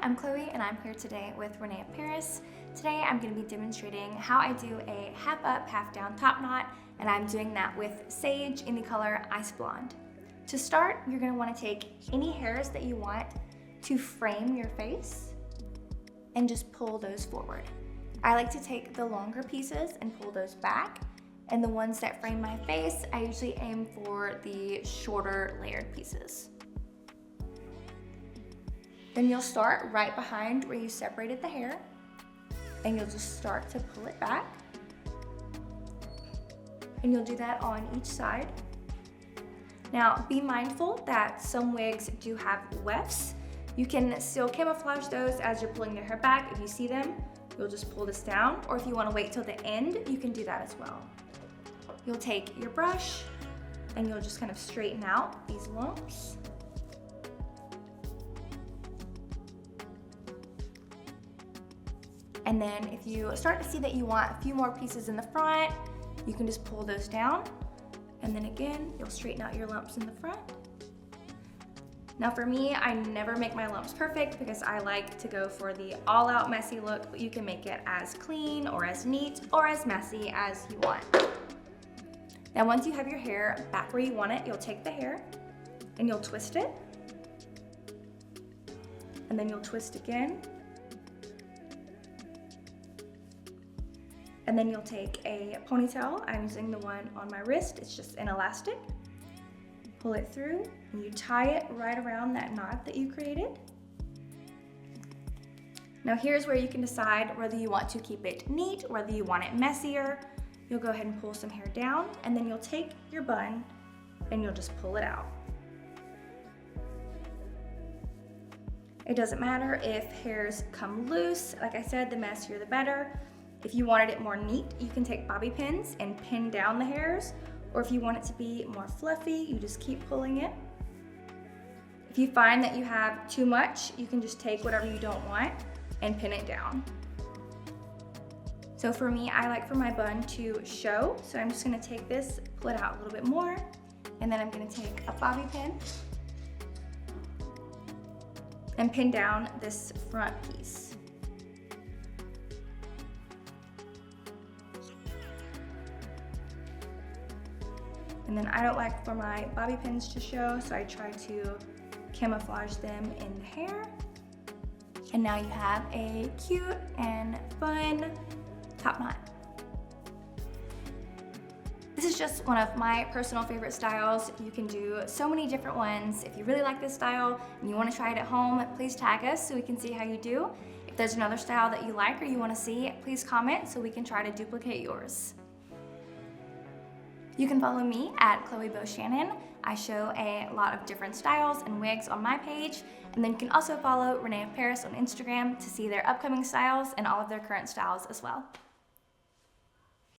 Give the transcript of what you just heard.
I'm Chloe and I'm here today with René of Paris. Today I'm going to be demonstrating how I do a half up, half down top knot, and I'm doing that with Sage in the color Ice Blond. To start, you're going to want to take any hairs that you want to frame your face and just pull those forward. I like to take the longer pieces and pull those back, and the ones that frame my face, I usually aim for the shorter layered pieces. Then you'll start right behind where you separated the hair, and you'll just start to pull it back. And you'll do that on each side. Now, be mindful that some wigs do have wefts. You can still camouflage those as you're pulling the hair back. If you see them, you'll just pull this down, or if you want to wait till the end, you can do that as well. You'll take your brush, and you'll just kind of straighten out these lumps. And then if you start to see that you want a few more pieces in the front, you can just pull those down. And then again, you'll straighten out your lumps in the front. Now for me, I never make my lumps perfect because I like to go for the all-out messy look, but you can make it as clean or as neat or as messy as you want. Now once you have your hair back where you want it, you'll take the hair and you'll twist it. And then you'll twist again. And then you'll take a ponytail. I'm using the one on my wrist. It's just an elastic. Pull it through, and you tie it right around that knot that you created. Now here's where you can decide whether you want to keep it neat, whether you want it messier. You'll go ahead and pull some hair down, and then you'll take your bun, and you'll just pull it out. It doesn't matter if hairs come loose. Like I said, the messier the better. If you wanted it more neat, you can take bobby pins and pin down the hairs, or if you want it to be more fluffy, you just keep pulling it. If you find that you have too much, you can just take whatever you don't want and pin it down. So for me, I like for my bun to show, so I'm just gonna take this, pull it out a little bit more, and then I'm gonna take a bobby pin and pin down this front piece. And then I don't like for my bobby pins to show, so I try to camouflage them in the hair. And now you have a cute and fun top knot. This is just one of my personal favorite styles. You can do so many different ones. If you really like this style and you want to try it at home, please tag us so we can see how you do. If there's another style that you like or you want to see, please comment so we can try to duplicate yours. You can follow me at Beau Shannon. I show a lot of different styles and wigs on my page, and then you can also follow René of Paris on Instagram to see their upcoming styles and all of their current styles as well.